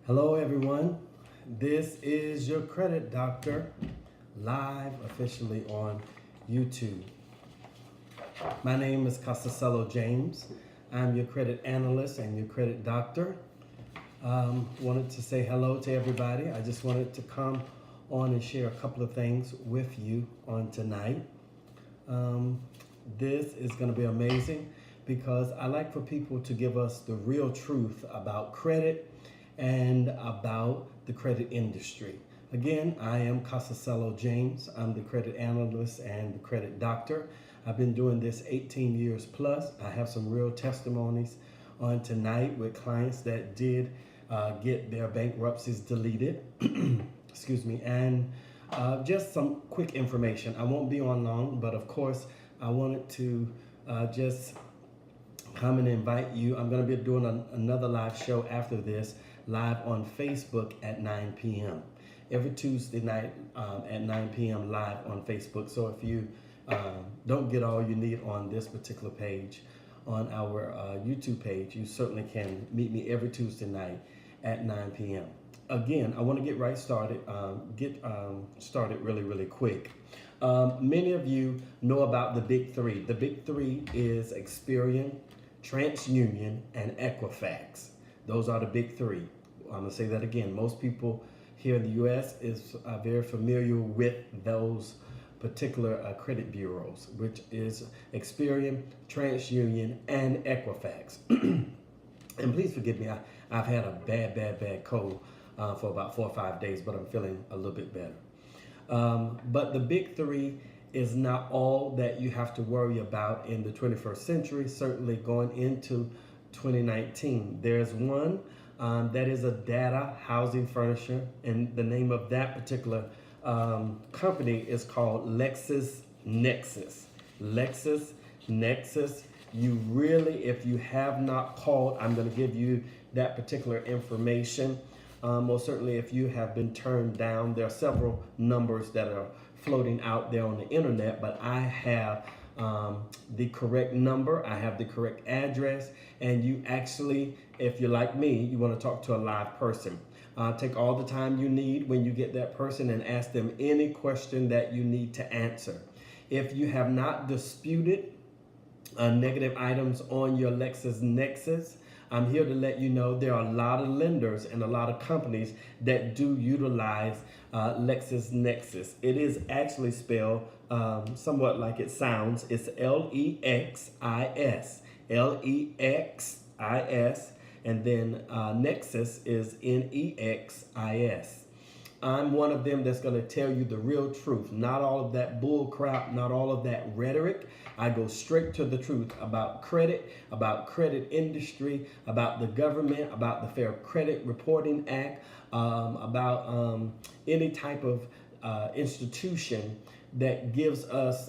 Hello, everyone. This is your credit doctor live officially on YouTube. My name is Cosasello James. I'm your credit analyst and your credit doctor. Wanted to say hello to everybody. I just wanted to come on and share a couple of things with you on tonight. This is going to be amazing because I like for people to give us the real truth about credit and about the credit industry. Again, I am Cosasello James. I'm the credit analyst and the credit doctor. I've been doing this 18 years plus. I have some real testimonies on tonight with clients that did get their bankruptcies deleted. Excuse me. And just some quick information. I won't be on long, but of course, I wanted to just come and invite you. I'm going to be doing another live show after this, live on Facebook at 9 p.m. Every Tuesday night at 9 p.m. live on Facebook. So if you don't get all you need on this particular page, on our YouTube page, you certainly can meet me every Tuesday night at 9 p.m. Again, I want to get right started, started really quick. Many of you know about the big three. The big three is Experian, TransUnion, and Equifax. Those are the big three. I'm going to say that again. Most people here in the U.S. is very familiar with those particular credit bureaus, which is Experian, TransUnion, and Equifax. And please forgive me, I've had a bad cold for about 4 or 5 days, but I'm feeling a little bit better. But the big three is not all that you have to worry about in the 21st century, certainly going into 2019. There's one that is a data housing furnisher, and the name of that particular company is called LexisNexis. LexisNexis. You really, if you have not called, I'm going to give you that particular information. Most certainly, if you have been turned down, there are several numbers that are floating out there on the internet, but I have the correct number, I have the correct address, and you actually, if you're like me, you want to talk to a live person. Take all the time you need when you get that person and ask them any question that you need to answer. If you have not disputed negative items on your LexisNexis, I'm here to let you know there are a lot of lenders and a lot of companies that do utilize LexisNexis. It is actually spelled somewhat like it sounds. It's L-E-X-I-S. L-E-X-I-S. And then Nexus is N-E-X-I-S. I'm one of them that's going to tell you the real truth. Not all of that bull crap, not all of that rhetoric. I go straight to the truth about credit industry, about the government, about the Fair Credit Reporting Act, about any type of institution that gives us,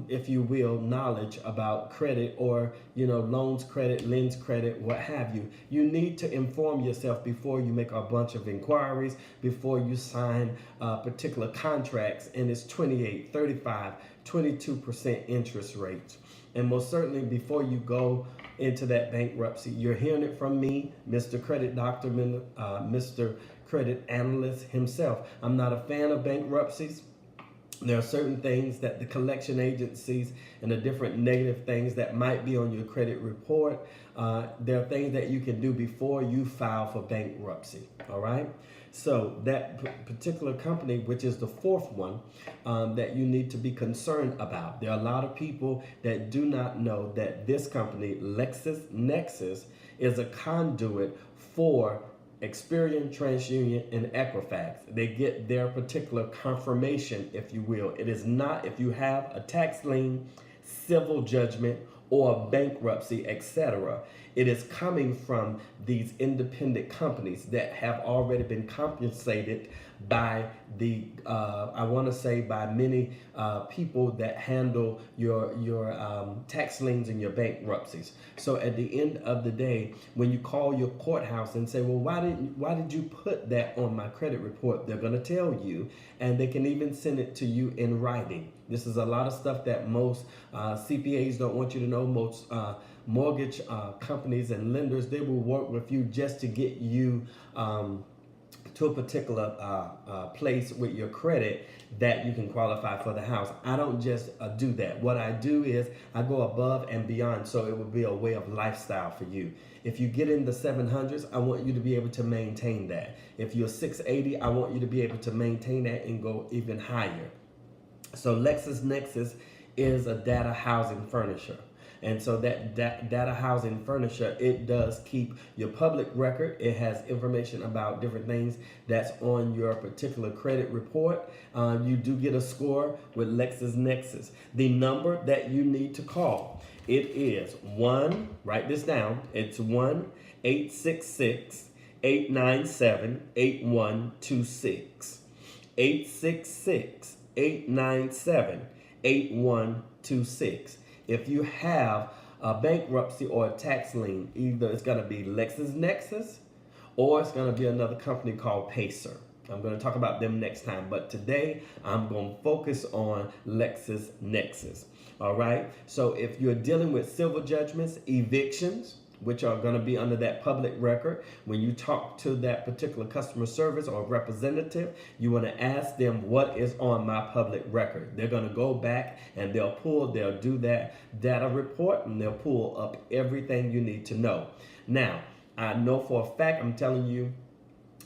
if you will, knowledge about credit or, loans credit, lends credit, what have you. You need to inform yourself before you make a bunch of inquiries, before you sign particular contracts, and it's 28, 35, 22% interest rates. And most certainly before you go into that bankruptcy, you're hearing it from me, Mr. Credit Doctor, Mr. Credit Analyst himself. I'm not a fan of bankruptcies. There are certain things that the collection agencies and the different negative things that might be on your credit report, there are things that you can do before you file for bankruptcy, all right? So that particular company, which is the fourth one that you need to be concerned about. There are a lot of people that do not know that this company, LexisNexis, is a conduit for Experian, TransUnion, and Equifax. They get their particular confirmation, if you will. It is not if you have a tax lien, civil judgment, or bankruptcy, etc. It is coming from these independent companies that have already been compensated by the, I want to say by many people that handle your tax liens and your bankruptcies. So at the end of the day, when you call your courthouse and say, well, why did you put that on my credit report? They're going to tell you, and they can even send it to you in writing. This is a lot of stuff that most CPAs don't want you to know. Most mortgage companies and lenders, they will work with you just to get you to a particular place with your credit that you can qualify for the house. I don't just do that. What I do is I go above and beyond, so it will be a way of lifestyle for you. If you get in the 700s, I want you to be able to maintain that. If you're 680, I want you to be able to maintain that and go even higher. So LexisNexis is a data housing furnisher. And so that data housing furniture, it does keep your public record. It has information about different things that's on your particular credit report. You do get a score with LexisNexis. The number that you need to call, it is write this down, it's 1-866-897-8126. 866-897-8126. If you have a bankruptcy or a tax lien, either it's going to be LexisNexis or it's going to be another company called Pacer. I'm going to talk about them next time, but today I'm going to focus on LexisNexis. All right. So if you're dealing with civil judgments, evictions, which are going to be under that public record, when you talk to that particular customer service or representative, you want to ask them what is on my public record. They're going to go back and they'll do that data report, and they'll pull up everything you need to know. Now, I know for a fact, I'm telling you,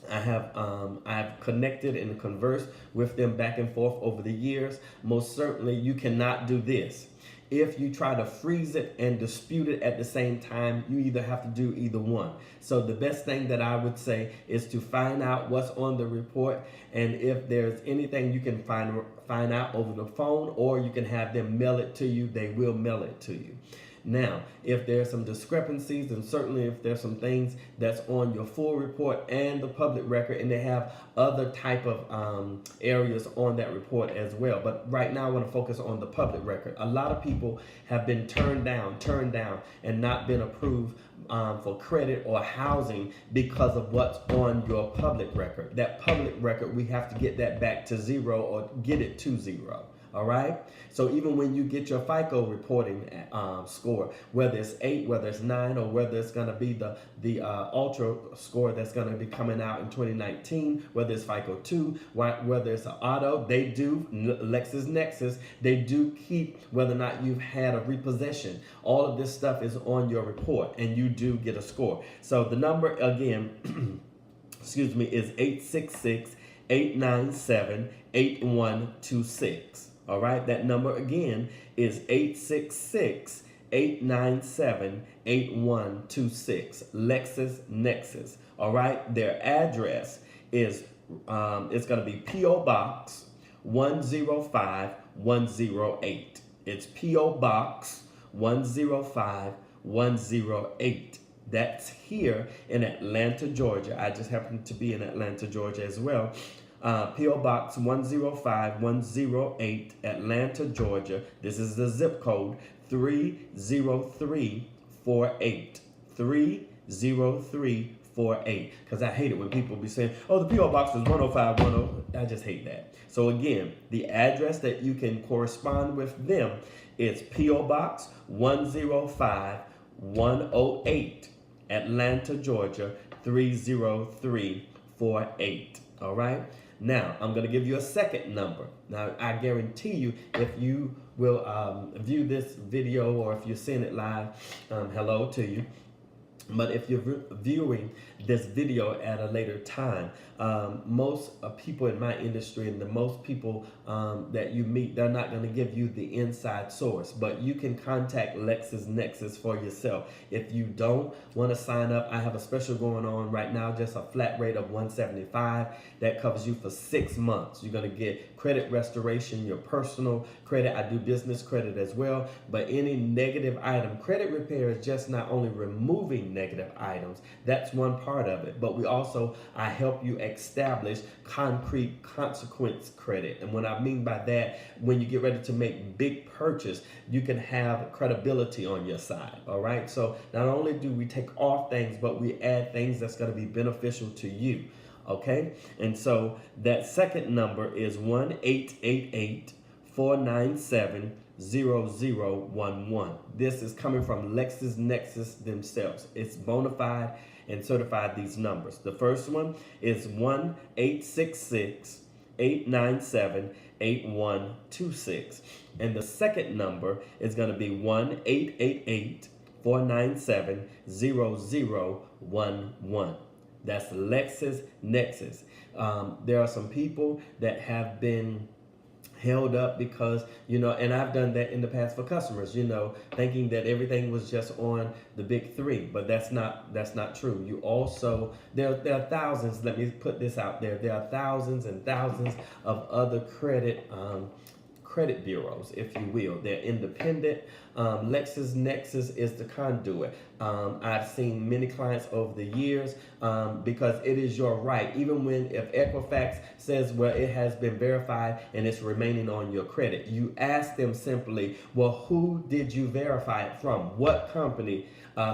I've connected and conversed with them back and forth over the years. Most certainly, you cannot do this. If you try to freeze it and dispute it at the same time, you either have to do either one. So the best thing that I would say is to find out what's on the report, and if there's anything you can find out over the phone, or you can have them mail it to you, they will mail it to you. Now, if there's some discrepancies, and certainly if there's some things that's on your full report and the public record, and they have other type of areas on that report as well. But right now I want to focus on the public record. A lot of people have been turned down, and not been approved for credit or housing because of what's on your public record. That public record, we have to get that back to zero, or get it to zero. All right. So even when you get your FICO reporting score, whether it's 8, whether it's 9, or whether it's going to be the ultra score that's going to be coming out in 2019, whether it's FICO 2, whether it's an auto, they do, LexisNexis, they do keep whether or not you've had a repossession. All of this stuff is on your report, and you do get a score. So the number again, excuse me, is 866-897-8126. All right, that number again is 866-897-8126. LexisNexis. All right, their address is it's going to be P.O. Box 105108. It's P.O. Box 105108. That's here in Atlanta, Georgia. I just happen to be in Atlanta, Georgia as well. P.O. Box 105108, Atlanta, Georgia. This is the zip code 30348. 30348. Because I hate it when people be saying, oh, the P.O. Box is 10510. I just hate that. So again, the address that you can correspond with them is P.O. Box 105-108, Atlanta, Georgia, 30348. All right. Now, I'm going to give you a second number. Now, I guarantee you, if you will view this video, or if you're seeing it live, hello to you. But if you're viewing this video at a later time, most people in my industry, and the most people that you meet, they're not going to give you the inside source. But you can contact LexisNexis for yourself. If you don't want to sign up, I have a special going on right now, just a flat rate of $175 that covers you for 6 months. You're going to get credit restoration, your personal credit. I do business credit as well. But any negative item, credit repair is just not only removing negative items. That's one part of it. But I help you establish concrete consequence credit. And what I mean by that, when you get ready to make big purchase, you can have credibility on your side. All right. So not only do we take off things, but we add things that's going to be beneficial to you. Okay. And so that second number is 1-888-497 This is coming from LexisNexis themselves. It's bona fide and certified these numbers. The first one is 1-866-897-8126. And the second number is going to be 1-888-497-0011. That's LexisNexis. There are some people that have been held up because, and I've done that in the past for customers, thinking that everything was just on the big three, but that's not true. You also, there are thousands, let me put this out there, there are thousands and thousands of other credit bureaus, if you will. They're independent. LexisNexis is the conduit. I've seen many clients over the years because it is your right. Even if Equifax says, well, it has been verified and it's remaining on your credit, you ask them simply, well, who did you verify it from? What company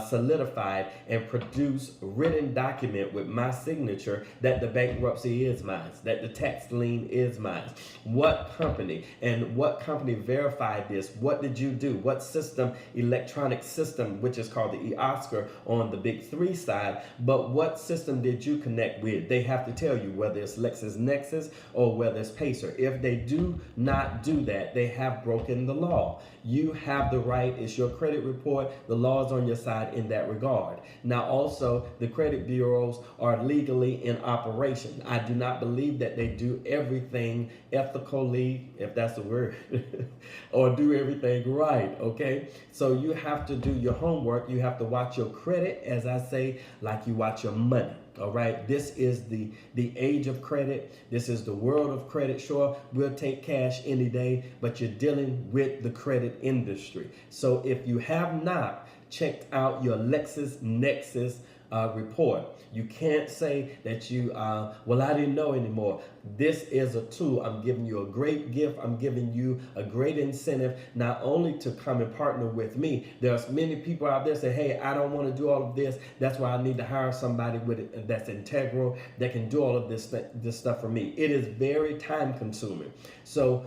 solidified and produced a written document with my signature that the bankruptcy is mine, that the tax lien is mine? What company? And what company verified this? What did you do? What system, electronic system, which is called the Oscar on the big three side, but what system did you connect with? They have to tell you whether it's LexisNexis or whether it's Pacer. If they do not do that, they have broken the law. You have the right. It's your credit report. The law is on your side in that regard. Now, also, the credit bureaus are legally in operation. I do not believe that they do everything ethically, if that's the word, or do everything right, okay? So you have to do your homework. You have to watch your credit, as I say, like you watch your money. All right, this is the age of credit. This is the world of credit. Sure, we'll take cash any day, but you're dealing with the credit industry. So if you have not checked out your LexisNexis report, you can't say that you, well, I didn't know anymore. This is a tool. I'm giving you a great gift. I'm giving you a great incentive, not only to come and partner with me. There's many people out there say, hey, I don't want to do all of this. That's why I need to hire somebody that's integral, that can do all of this stuff for me. It is very time consuming. So,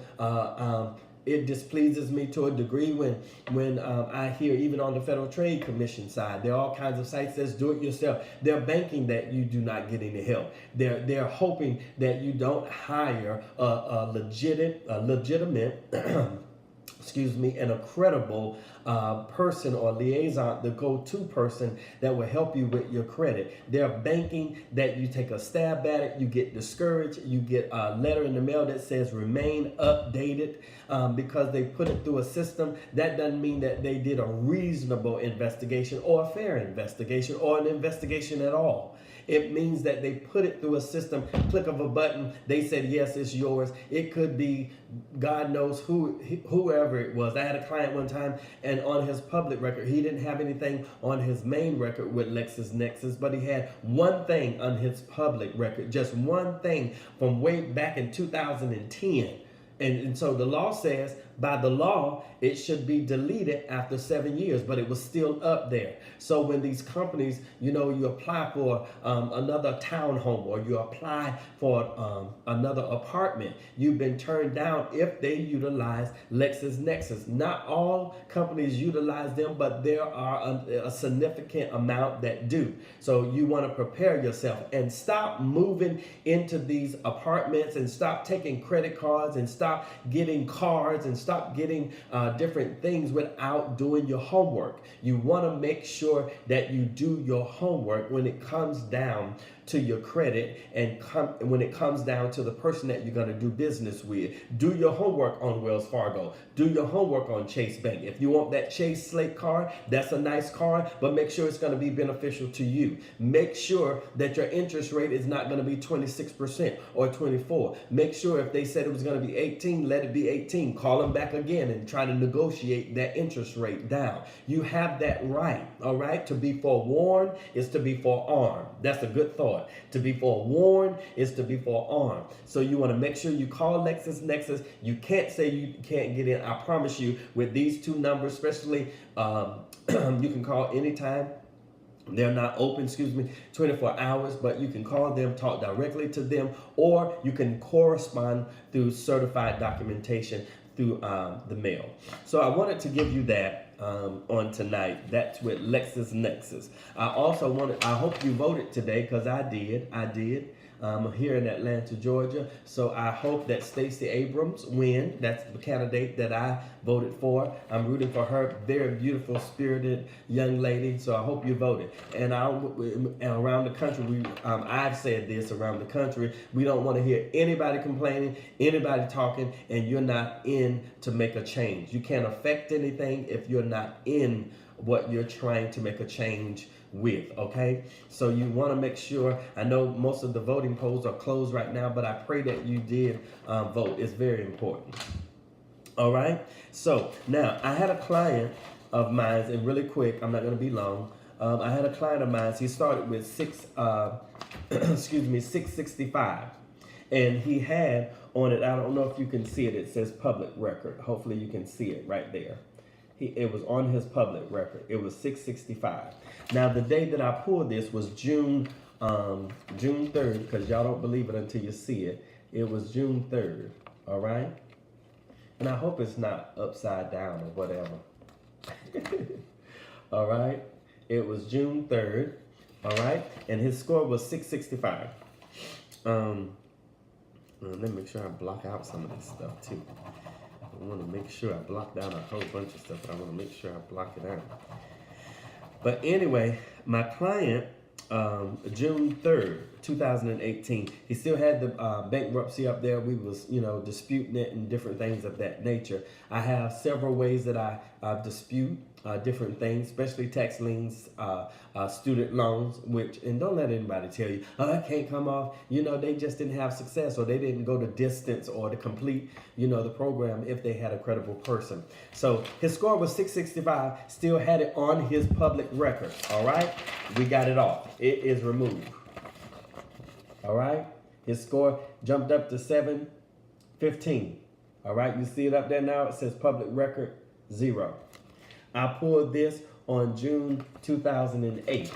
it displeases me to a degree when I hear, even on the Federal Trade Commission side, there are all kinds of sites that's do it yourself. They're banking that you do not get any help. They're hoping that you don't hire a legitimate excuse me, and a credible person or liaison, the go-to person that will help you with your credit. They're banking that you take a stab at it, you get discouraged, you get a letter in the mail that says remain updated because they put it through a system. That doesn't mean that they did a reasonable investigation or a fair investigation or an investigation at all. It means that they put it through a system, click of a button, they said, yes, it's yours. It could be God knows whoever it was. I had a client one time, and on his public record, he didn't have anything on his main record with LexisNexis, but he had one thing on his public record, just one thing from way back in 2010. And so the law says, by the law, it should be deleted after 7 years, but it was still up there. So when these companies, you apply for another townhome or you apply for another apartment, you've been turned down if they utilize LexisNexis. Not all companies utilize them, but there are a significant amount that do. So you want to prepare yourself and stop moving into these apartments and stop taking credit cards and stop getting cards and stop getting different things without doing your homework. You want to make sure that you do your homework when it comes down to your credit and when it comes down to the person that you're going to do business with. Do your homework on Wells Fargo. Do your homework on Chase Bank. If you want that Chase Slate card, that's a nice card, but make sure it's going to be beneficial to you. Make sure that your interest rate is not going to be 26% or 24%. Make sure if they said it was going to be 18, let it be 18. Call them back again and try to negotiate that interest rate down. You have that right, all right? To be forewarned is to be forearmed. That's a good thought. To be forewarned is to be forearmed. So you want to make sure you call LexisNexis. You can't say you can't get in. I promise you, with these two numbers, especially, you can call anytime. They're not open, 24 hours, but you can call them, talk directly to them, or you can correspond through certified documentation through the mail. So I wanted to give you that on tonight. That's with LexisNexis. I hope you voted today, because I did. Here in Atlanta, Georgia. So I hope that Stacey Abrams win. That's the candidate that I voted for. I'm rooting for her. Very beautiful, spirited young lady. So I hope you voted. And around the country, I've said this around the country, we don't want to hear anybody complaining, anybody talking, and you're not in to make a change. You can't affect anything if you're not in what you're trying to make a change with. Okay, so you want to make sure. I know most of the voting polls are closed right now, but I pray that you did vote. It's very important. All right, so now I had a client of mine, and really quick, I'm not going to be long. I had a client of mine. He started with 665, and he had on it, I don't know if you can see it, it says public record. Hopefully you can see it right there. It was on his public record. It was 665. Now the day that I pulled this was June 3rd, because y'all don't believe it until you see it. It was June 3rd. All right. And I hope it's not upside down or whatever. All right. It was June 3rd. All right. And his score was 665. Let me make sure I block out some of this stuff too. I want to make sure I blocked out a whole bunch of stuff, but I want to make sure I block it out. But anyway, my client, June 3rd, 2018, he still had the bankruptcy up there. We was, disputing it and different things of that nature. I have several ways that I dispute different things, especially tax liens, student loans, and don't let anybody tell you, oh, that can't come off. They just didn't have success, or they didn't go to distance or to complete, the program if they had a credible person. So his score was 665, still had it on his public record. All right, we got it off. It is removed. All right, his score jumped up to 715. All right, you see it up there now. It says public record 0. I pulled this on June 2008.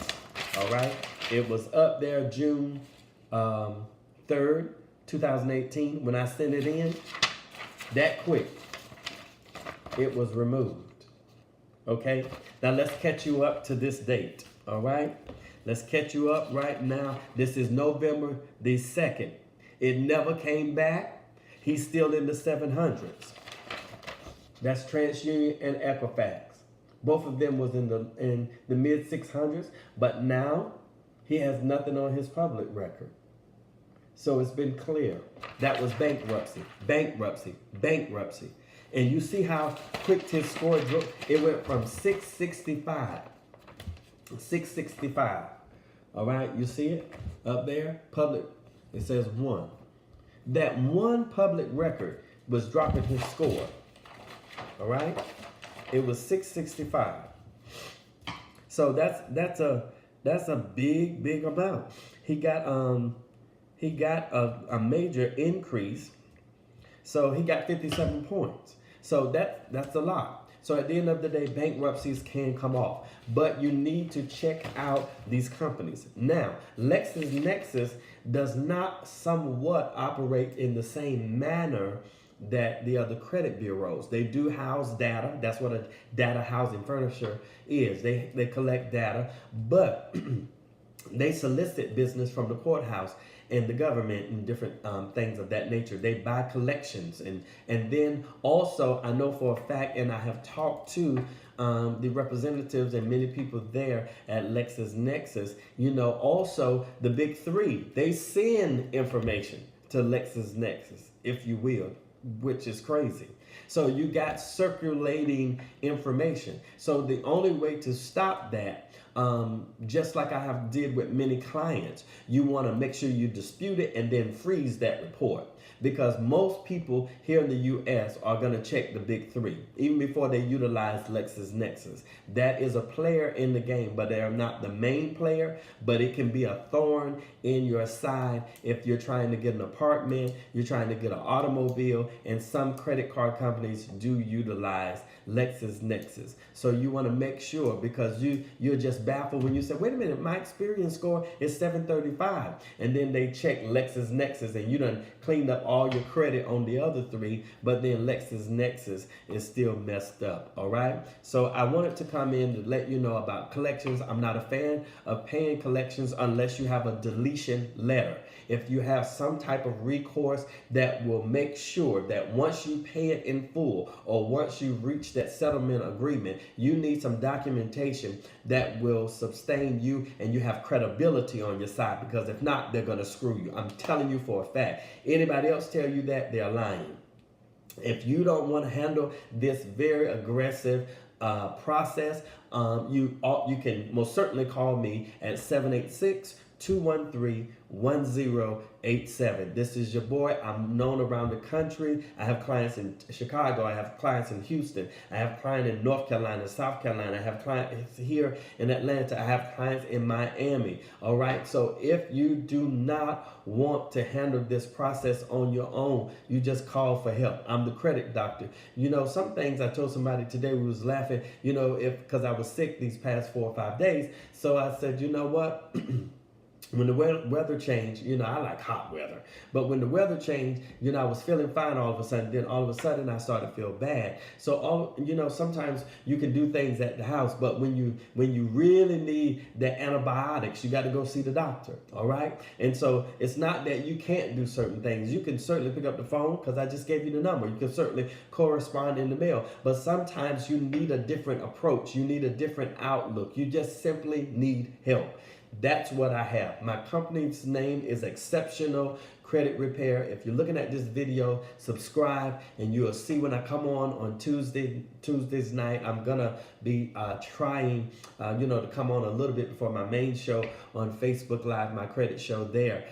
All right, it was up there June 3rd, 2018. When I sent it in, that quick, it was removed. Okay, now let's catch you up to this date. All right, let's catch you up right now. This is November the 2nd. It never came back. He's still in the 700s. That's TransUnion and Equifax. Both of them was in the mid 600s, but now he has nothing on his public record. So it's been clear. That was bankruptcy, bankruptcy, bankruptcy. And you see how quick his score dropped? It went from 665. 665. All right, you see it up there? Public, it says 1. That one public record was dropping his score. All right? It was 665. So that's a big amount. He got a major increase. So he got 57 points. So that's a lot. So at the end of the day, bankruptcies can come off, but you need to check out these companies. Now, LexisNexis does not somewhat operate in the same manner that the other credit bureaus. They do house data. That's what a data housing furnisher is. They collect data, but they solicit business from the courthouse and the government and different things of that nature. They buy collections. And then also, I know for a fact, and I have talked to the representatives and many people there at LexisNexis, also the big three, they send information to LexisNexis, if you will, which is crazy. So you got circulating information. So the only way to stop that, just like I have did with many clients, you want to make sure you dispute it and then freeze that report. Because most people here in the U.S. are going to check the big three, even before they utilize LexisNexis. That is a player in the game, but they are not the main player, but it can be a thorn in your side if you're trying to get an apartment, you're trying to get an automobile, and some credit card companies do utilize LexisNexis. So you want to make sure, because you're just baffled when you say, wait a minute, my experience score is 735, and then they check LexisNexis and you done cleaned up all your credit on the other three, but then LexisNexis is still messed up. All right. So I wanted to come in to let you know about collections. I'm not a fan of paying collections unless you have a deletion letter. If you have some type of recourse that will make sure that once you pay it in full, or once you reach that settlement agreement, you need some documentation that will sustain you and you have credibility on your side, because if not, they're going to screw you. I'm telling you for a fact. Anybody else tell you that, they're lying. If you don't want to handle this very aggressive process, you can most certainly call me at 786-213-1087. This is your boy. I'm known around the country. I have clients in Chicago. I have clients in Houston. I have clients in North Carolina, South Carolina. I have clients here in Atlanta. I have clients in Miami. All right. So if you do not want to handle this process on your own, you just call for help. I'm the credit doctor. You know, some things I told somebody today, we was laughing, you know, because I was sick these past 4 or 5 days. So I said, you know what? When the weather changed, you know, I like hot weather. But when the weather changed, you know, I was feeling fine all of a sudden. Then all of a sudden, I started to feel bad. So, you know, sometimes you can do things at the house, but when you really need the antibiotics, you got to go see the doctor. All right. And so it's not that you can't do certain things. You can certainly pick up the phone, because I just gave you the number. You can certainly correspond in the mail. But sometimes you need a different approach. You need a different outlook. You just simply need help. That's what I have. My company's name is Exceptional Credit Repair. If you're looking at this video, subscribe, and you'll see when I come on Tuesday's night. I'm gonna be trying, to come on a little bit before my main show on Facebook Live, my credit show there.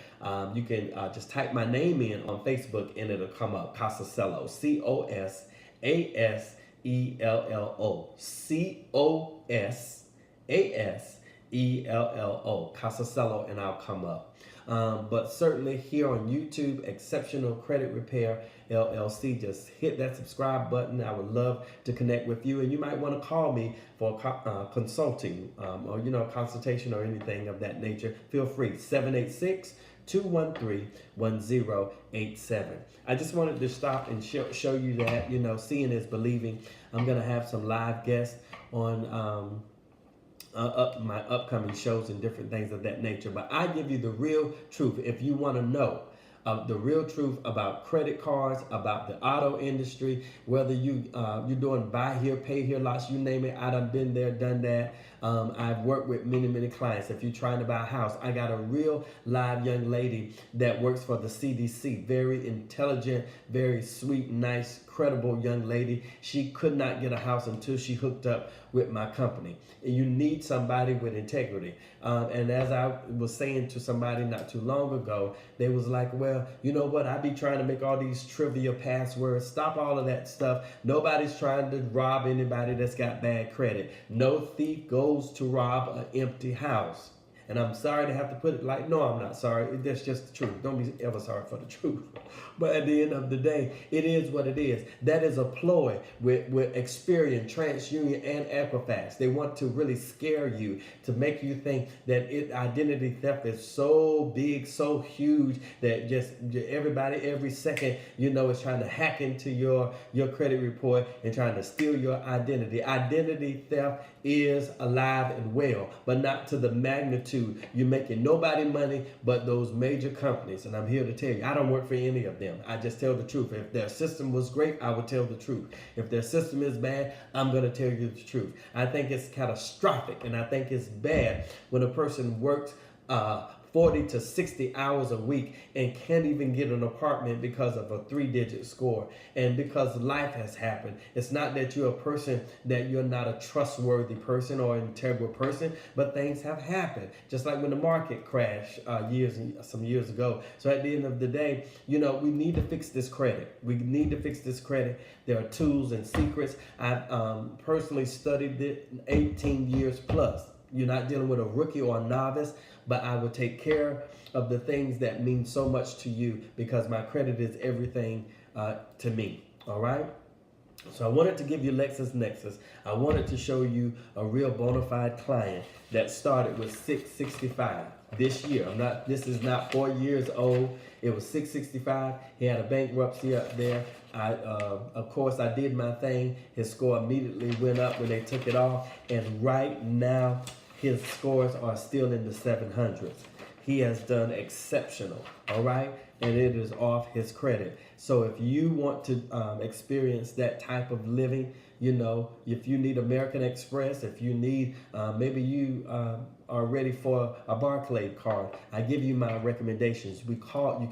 You can just type my name in on Facebook and it'll come up. Cosasello, Cosasello, Cosasello, Cosasello, and I'll come up. But certainly here on YouTube, Exceptional Credit Repair LLC, just hit that subscribe button. I would love to connect with you, and you might want to call me for consulting or consultation or anything of that nature. Feel free. 786-213-1087. I just wanted to stop and show you that, seeing is believing. I'm going to have some live guests on my upcoming shows and different things of that nature. But I give you the real truth. If you want to know the real truth about credit cards, about the auto industry, whether you're doing buy here, pay here lots, you name it, I done been there, done that. I've worked with many clients. If you're trying to buy a house, I got a real live young lady that works for the CDC. Very intelligent, very sweet, nice, credible young lady. She could not get a house until she hooked up with my company. And you need somebody with integrity. And as I was saying to somebody not too long ago, they was like, well, you know what? I be trying to make all these trivia passwords. Stop all of that stuff. Nobody's trying to rob anybody that's got bad credit. No thief goes to rob an empty house. And I'm sorry to have to put it like, no, I'm not sorry. That's just the truth. Don't be ever sorry for the truth. But at the end of the day, it is what it is. That is a ploy with Experian, TransUnion, and Equifax. They want to really scare you to make you think that identity theft is so big, so huge that just everybody every second, is trying to hack into your credit report and trying to steal your identity. Identity theft is alive and well, but not to the magnitude. You're making nobody money but those major companies. And I'm here to tell you, I don't work for any of them. I just tell the truth. If their system was great, I would tell the truth. If their system is bad, I'm going to tell you the truth. I think it's catastrophic, and I think it's bad when a person works 40 to 60 hours a week and can't even get an apartment because of a 3-digit score and because life has happened. It's not that you're a person, that you're not a trustworthy person or an integral person, but things have happened. Just like when the market crashed some years ago. So at the end of the day, we need to fix this credit. We need to fix this credit. There are tools and secrets. I've personally studied it 18 years plus. You're not dealing with a rookie or a novice, but I will take care of the things that mean so much to you, because my credit is everything to me. All right. So I wanted to give you LexisNexis. I wanted to show you a real bona fide client that started with 665 this year. This is not 4 years old. It was 665. He had a bankruptcy up there. Of course, I did my thing. His score immediately went up when they took it off. And right now, his scores are still in the 700s. He has done exceptional, all right? And it is off his credit. So if you want to experience that type of living, you know, if you need American Express, if you need, maybe you are ready for a Barclay card, I give you my recommendations. You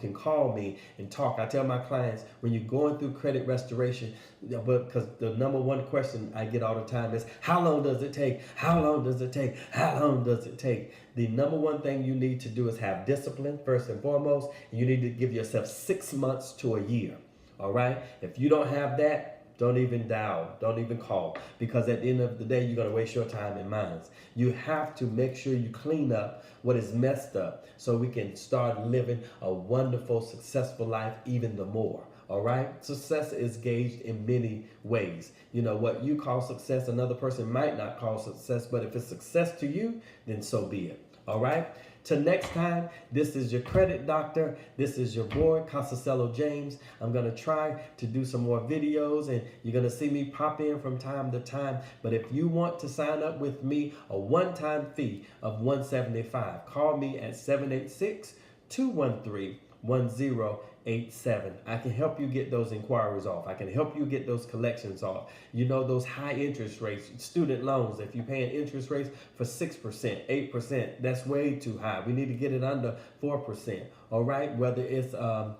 can call me and talk. I tell my clients, when you're going through credit restoration, because the number one question I get all the time is, how long does it take? How long does it take? How long does it take? The number one thing you need to do is have discipline, first and foremost. And you need to give yourself 6 months to a year. All right? If you don't have that, don't even dial, don't even call, because at the end of the day, you're going to waste your time and mine. You have to make sure you clean up what is messed up so we can start living a wonderful, successful life even the more. All right? Success is gauged in many ways. You know, what you call success, another person might not call success, but if it's success to you, then so be it. All right? Till next time, this is your credit doctor. This is your boy, Cosasello James. I'm going to try to do some more videos, and you're going to see me pop in from time to time. But if you want to sign up with me, a one-time fee of $175, call me at 786-213-1087. I can help you get those inquiries off. I can help you get those collections off. You know, those high interest rates, student loans, if you're paying interest rates for 6%, 8%, that's way too high. We need to get it under 4%. All right, whether it's a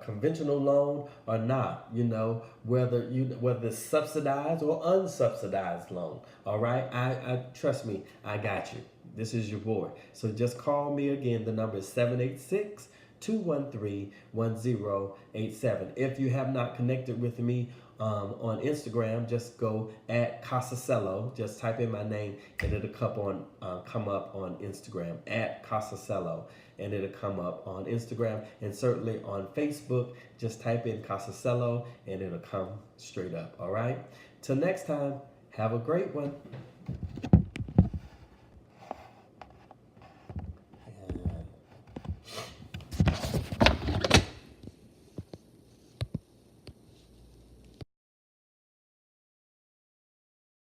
conventional loan or not, you know, whether it's subsidized or unsubsidized loan. All right, I trust me, I got you. This is your boy. So just call me again. The number is 786-213-1087. If you have not connected with me on Instagram, just go at Cosasello. Just type in my name and it'll come up on Instagram at Cosasello, and it'll come up on Instagram, and certainly on Facebook. Just type in Cosasello and it'll come straight up. All right. Till next time, have a great one.